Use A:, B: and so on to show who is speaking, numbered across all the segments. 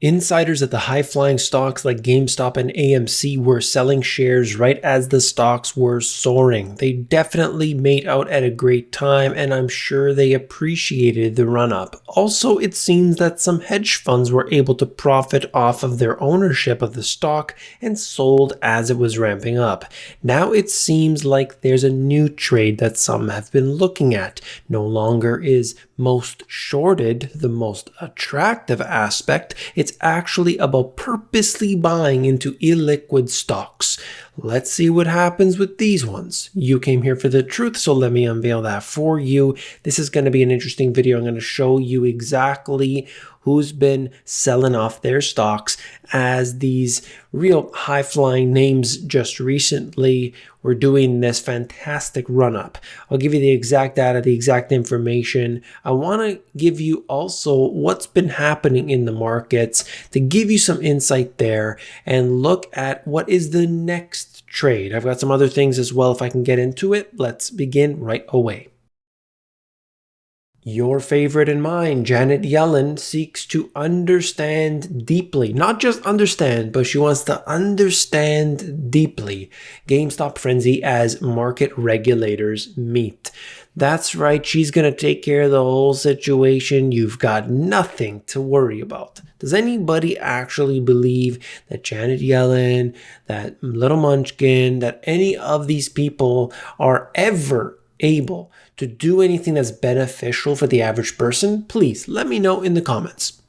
A: Insiders at the high-flying stocks like GameStop and AMC were selling shares right as the stocks were soaring. They definitely made out at a great time, and I'm sure they appreciated the run-up. Also, it seems that some hedge funds were able to profit off of their ownership of the stock and sold as it was ramping up. Now it seems like there's a new trade that some have been looking at. No longer is most shorted the most attractive aspect. It's actually about purposely buying into illiquid stocks. Let's see what happens with these ones. You came here for the truth, so let me unveil that for you. This is going to be an interesting video. I'm going to show you exactly who's been selling off their stocks as these real high-flying names just recently were doing this fantastic run-up. I'll give you the exact data, the exact information. I want to give you also what's been happening in the markets to give you some insight there and look at what is the next trade. I've got some other things as well if I can get into it. Let's begin right away. Your favorite and mine, Janet Yellen, seeks to understand deeply. Not just understand, but she wants to understand deeply GameStop frenzy as market regulators meet. That's right, she's going to take care of the whole situation. You've got nothing to worry about. Does anybody actually believe that Janet Yellen, that Little Munchkin, that any of these people are ever able to do anything that's beneficial for the average person? Please let me know in the comments.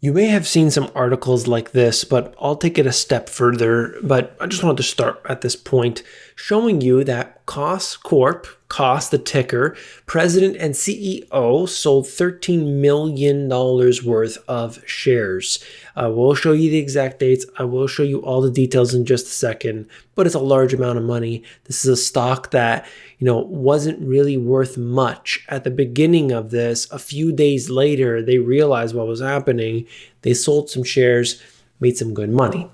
A: You may have seen some articles like this, but I'll take it a step further. But I just wanted to start at this point showing you that KOSS Corp, KOSS the ticker, president and CEO sold $13 million worth of shares. I will show you the exact dates. I will show you all the details in just a second, but it's a large amount of money. This is a stock that, wasn't really worth much at the beginning of this. A few days later, they realized what was happening. They sold some shares, made some good money.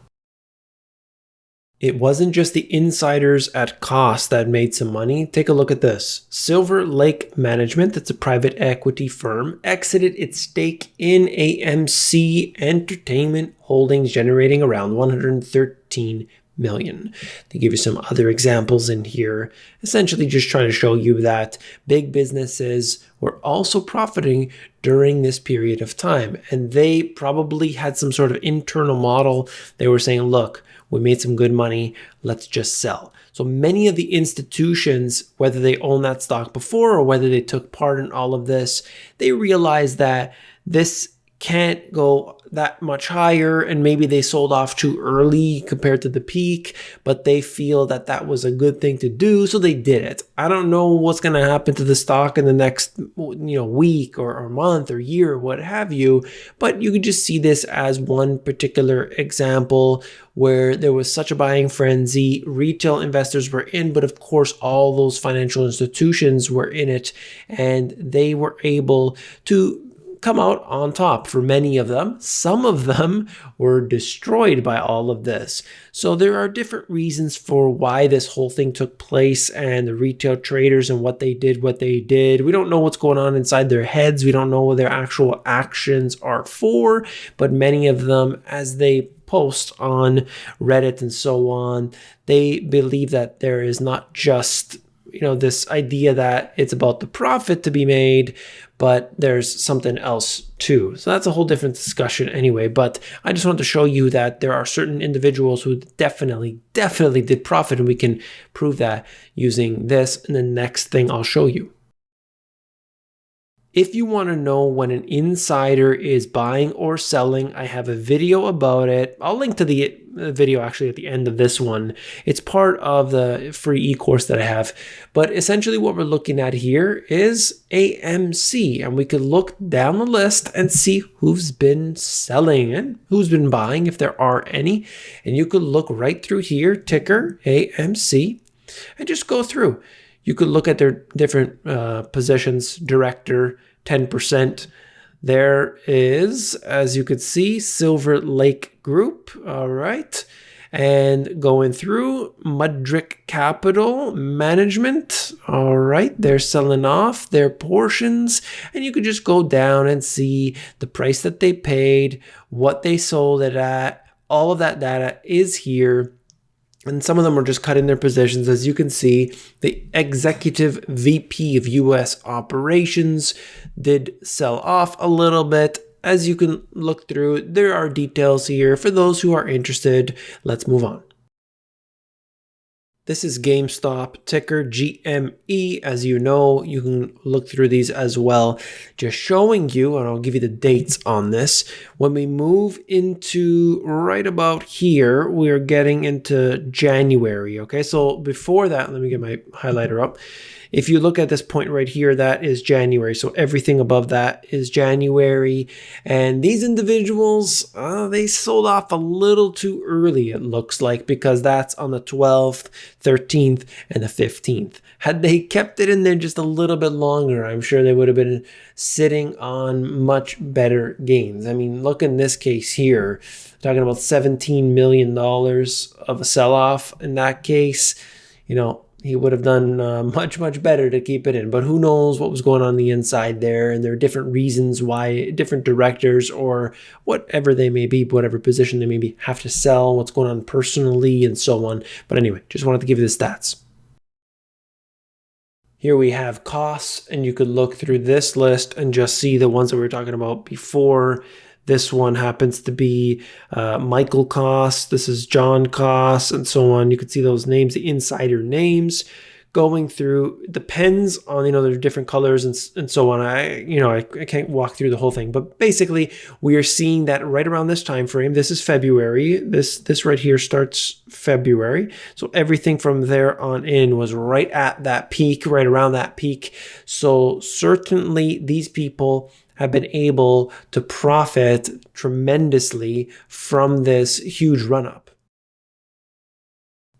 A: It wasn't just the insiders at KOSS that made some money. Take a look at this. Silver Lake Management, that's a private equity firm, exited its stake in AMC Entertainment Holdings, generating around $113 million. They give you some other examples in here, essentially just trying to show you that big businesses were also profiting during this period of time. And they probably had some sort of internal model. They were saying, look, we made some good money, let's just sell. So many of the institutions, whether they own that stock before or whether they took part in all of this, they realized that this can't go that much higher, and maybe they sold off too early compared to the peak, but they feel that that was a good thing to do, so they did it. I don't know what's going to happen to the stock in the next week or month or year, what have you, but you could just see this as one particular example where there was such a buying frenzy. Retail investors were in, but of course all those financial institutions were in it, and they were able to come out on top for many of them. Some of them were destroyed by all of this. So there are different reasons for why this whole thing took place, and the retail traders and what they did. We don't know what's going on inside their heads. We don't know what their actual actions are for, but many of them, as they post on Reddit and so on, they believe that there is not just this idea that it's about the profit to be made, but there's something else too. So that's a whole different discussion anyway, but I just wanted to show you that there are certain individuals who definitely did profit, and we can prove that using this and the next thing I'll show you. If you want to know when an insider is buying or selling, I have a video about it. I'll link to the video actually at the end of this one. It's part of the free e-course that I have. But essentially what we're looking at here is AMC. And we could look down the list and see who's been selling and who's been buying, if there are any. And you could look right through here, ticker AMC, and just go through. You could look at their different positions, director, 10%. There is, as you could see, Silver Lake Group, all right. And going through Mudrick Capital Management, all right, they're selling off their portions, and you could just go down and see the price that they paid, what they sold it at. All of that data is here. And some of them are just cutting their positions. As you can see, the executive VP of US operations did sell off a little bit. As you can look through, there are details here for those who are interested. Let's move on. This is GameStop, ticker GME. As you know, you can look through these as well. Just showing you, and I'll give you the dates on this. When we move into right about here, we're getting into January. Okay, so before that, let me get my highlighter up. If you look at this point right here, that is January. So everything above that is January. And these individuals, they sold off a little too early, it looks like, because that's on the 12th, 13th, and the 15th. Had they kept it in there just a little bit longer, I'm sure they would have been sitting on much better gains. I mean, look in this case here, talking about $17 million of a sell-off in that case. You know, he would have done much, much better to keep it in. But who knows what was going on the inside there. And there are different reasons why different directors or whatever they may be, whatever position they may be, have to sell, what's going on personally and so on. But anyway, just wanted to give you the stats. Here we have KOSS, and you could look through this list and just see the ones that we were talking about before. This one happens to be Michael KOSS. This is John KOSS, and so on. You can see those names, the insider names going through. It depends on, there are different colors and so on. I can't walk through the whole thing, but basically we are seeing that right around this time frame. This is February. This right here starts February. So everything from there on in was right at that peak, right around that peak. So certainly these people have been able to profit tremendously from this huge run-up.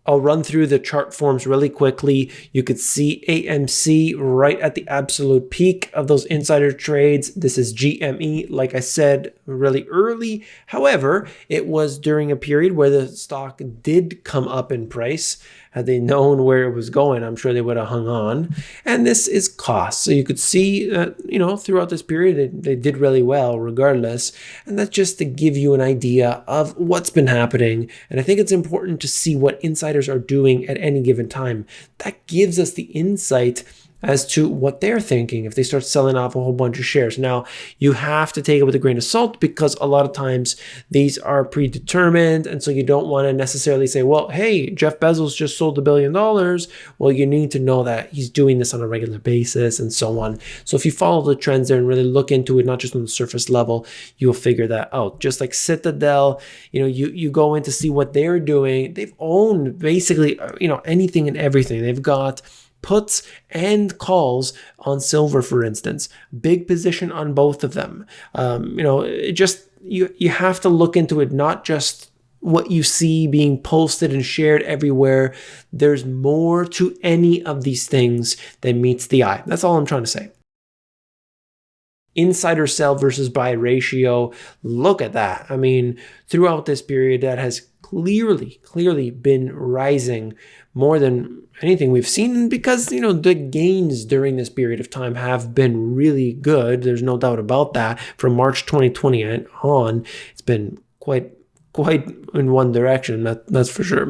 A: I'll run through the chart forms really quickly. You could see AMC right at the absolute peak of those insider trades. This is GME, like I said, really early. However, it was during a period where the stock did come up in price. Had they known where it was going, I'm sure they would have hung on. And this is KOSS. So you could see that, throughout this period, they did really well regardless. And that's just to give you an idea of what's been happening. And I think it's important to see what insiders are doing at any given time. That gives us the insight as to what they're thinking if they start selling off a whole bunch of shares. Now, you have to take it with a grain of salt because a lot of times these are predetermined. And so you don't want to necessarily say, well, hey, Jeff Bezos just sold $1 billion. Well, you need to know that he's doing this on a regular basis and so on. So if you follow the trends there and really look into it, not just on the surface level, you'll figure that out. Just like Citadel, you go in to see what they're doing. They've owned basically, anything and everything. They've got puts and calls on silver, for instance. Big position on both of them. You have to look into it, not just what you see being posted and shared everywhere. There's more to any of these things than meets the eye. That's all I'm trying to say. Insider sell versus buy ratio. Look at that. I mean, throughout this period, that has clearly been rising more than anything we've seen because, the gains during this period of time have been really good. There's no doubt about that. From March 2020 and on, it's been quite in one direction, that's for sure.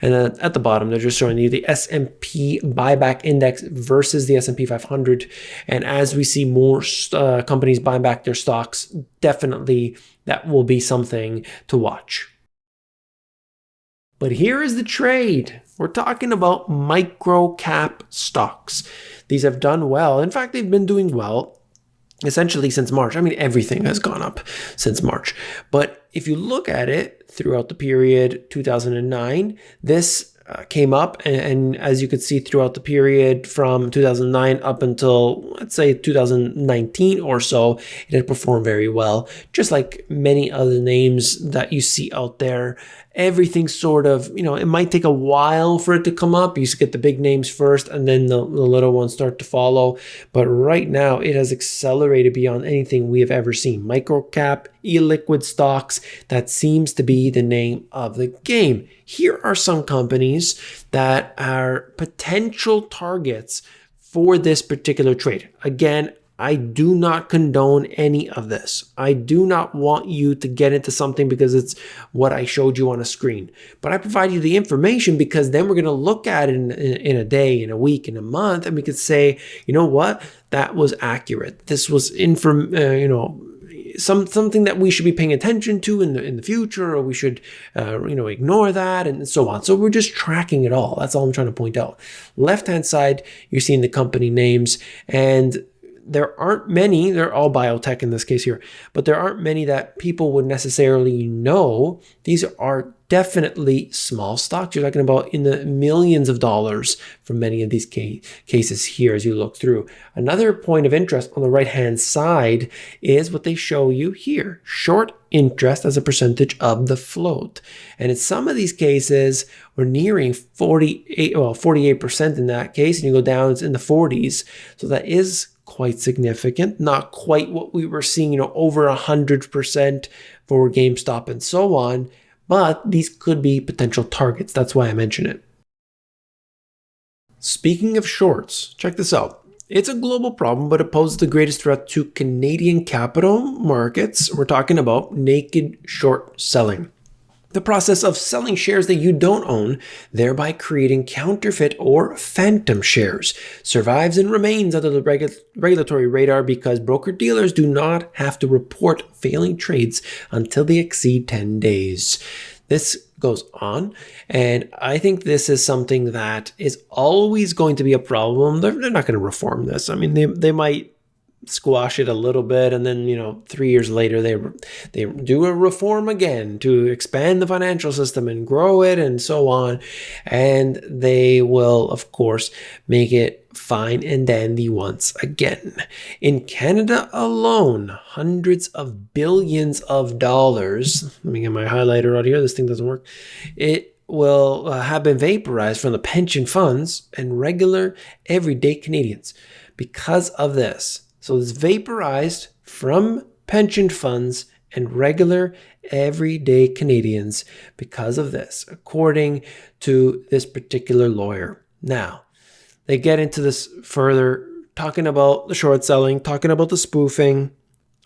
A: And then at the bottom, they're just showing you the S&P buyback index versus the S&P 500. And as we see more companies buying back their stocks, definitely that will be something to watch. But here is the trade. We're talking about micro cap stocks. These have done well. In fact, they've been doing well essentially since March. I mean, everything has gone up since March. But if you look at it throughout the period 2009, this came up. And as you could see throughout the period from 2009 up until, let's say, 2019 or so, it had performed very well, just like many other names that you see out there. everything sort of, it might take a while for it to come up. You used to get the big names first and then the little ones start to follow. But right now it has accelerated beyond anything we have ever seen. Microcap, illiquid stocks, that seems to be the name of the game. Here are some companies that are potential targets for this particular trade. Again, I do not condone any of this. I do not want you to get into something because it's what I showed you on a screen. But I provide you the information because then we're going to look at it in a day, in a week, in a month, and we could say, you know what, that was accurate. This was something that we should be paying attention to in the future, or we should ignore that, and so on. So we're just tracking it all. That's all I'm trying to point out. Left-hand side, you're seeing the company names, and there aren't many, they're all biotech in this case here, but there aren't many that people would necessarily know. These are definitely small stocks. You're talking about in the millions of dollars for many of these cases here as you look through. Another point of interest on the right-hand side is what they show you here. Short interest as a percentage of the float. And in some of these cases, we're nearing 48% in that case, and you go down, it's in the 40s. So that is quite significant, not quite what we were seeing, over 100% for GameStop and so on, but these could be potential targets. That's why I mention it. Speaking of shorts, check this out. It's a global problem, but it poses the greatest threat to Canadian capital markets. We're talking about naked short selling. The process of selling shares that you don't own, thereby creating counterfeit or phantom shares, survives and remains under the regulatory radar because broker-dealers do not have to report failing trades until they exceed 10 days. This goes on, and I think this is something that is always going to be a problem. They're not going to reform this. I mean, they might squash it a little bit, and then 3 years later they do a reform again to expand the financial system and grow it and so on, and they will of course make it fine and dandy once again. In Canada alone, hundreds of billions of dollars, let me get my highlighter out here, this thing doesn't work, it will have been vaporized from the pension funds and regular everyday Canadians because of this. So it's vaporized from pension funds and regular everyday Canadians because of this, according to this particular lawyer. Now, they get into this further, talking about the short selling, talking about the spoofing.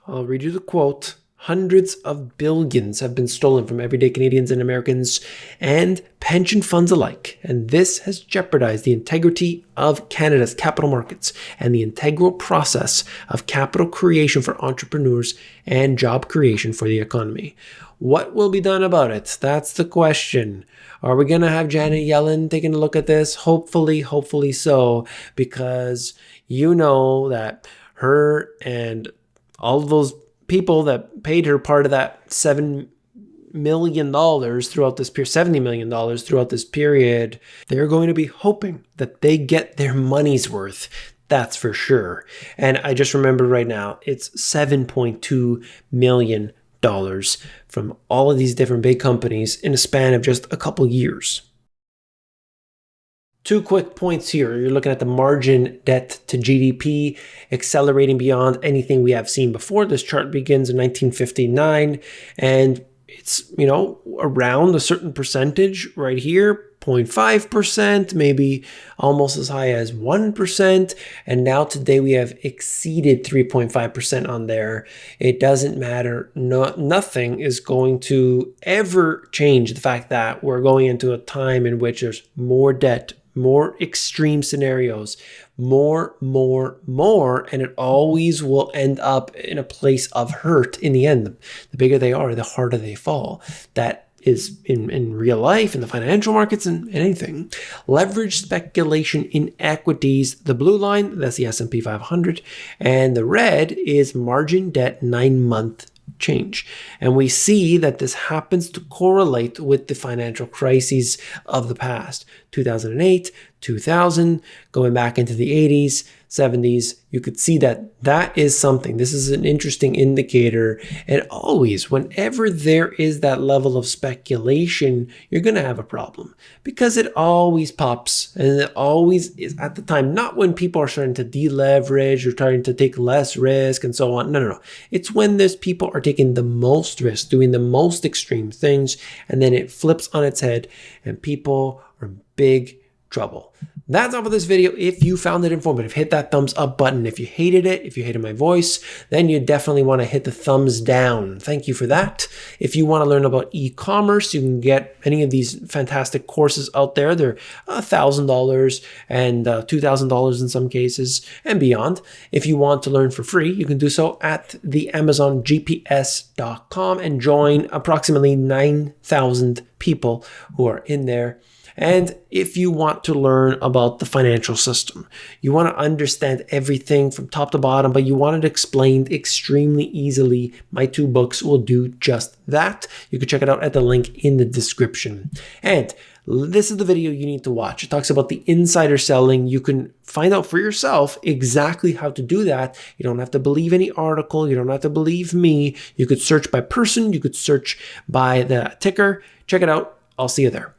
A: I'll read you the quote. Hundreds of billions have been stolen from everyday Canadians and Americans and pension funds alike, and this has jeopardized the integrity of Canada's capital markets and the integral process of capital creation for entrepreneurs and job creation for the economy. What will be done about it? That's the question. Are we going to have Janet Yellen taking a look at this? Hopefully so, because that her and all of those people that paid her part of that $7 million throughout this period, $70 million throughout this period, they're going to be hoping that they get their money's worth. That's for sure. And I just remember right now, it's $7.2 million from all of these different big companies in a span of just a couple years. 2 quick points here. You're looking at the margin debt to GDP accelerating beyond anything we have seen before. This chart begins in 1959, and it's, around a certain percentage right here, 0.5%, maybe almost as high as 1%. And now today we have exceeded 3.5% on there. It doesn't matter. Nothing is going to ever change the fact that we're going into a time in which there's more debt, more extreme scenarios, more, and it always will end up in a place of hurt in the end. The bigger they are, the harder they fall. That is in real life, in the financial markets, and anything. Leverage speculation in equities. The blue line, that's the S&P 500, and the red is margin debt 9-month change. And we see that this happens to correlate with the financial crises of the past, 2008, 2000, going back into the 80s, 70s, you could see that that is something. This is an interesting indicator. And always, whenever there is that level of speculation, you're going to have a problem because it always pops, and it always is at the time, not when people are starting to deleverage or trying to take less risk and so on. No. It's when there's people are taking the most risk, doing the most extreme things, and then it flips on its head and people are in big trouble. That's all for this video. If you found it informative, hit that thumbs up button. If you hated it, if you hated my voice, then you definitely want to hit the thumbs down. Thank you for that. If you want to learn about e-commerce, you can get any of these fantastic courses out there. They're $1,000 and $2,000 in some cases and beyond. If you want to learn for free, you can do so at the AmazonGPS.com and join approximately 9,000 people who are in there. And if you want to learn about the financial system, you want to understand everything from top to bottom, but you want it explained extremely easily, my 2 books will do just that. You can check it out at the link in the description. And this is the video you need to watch. It talks about the insider selling. You can find out for yourself exactly how to do that. You don't have to believe any article. You don't have to believe me. You could search by person. You could search by the ticker. Check it out. I'll see you there.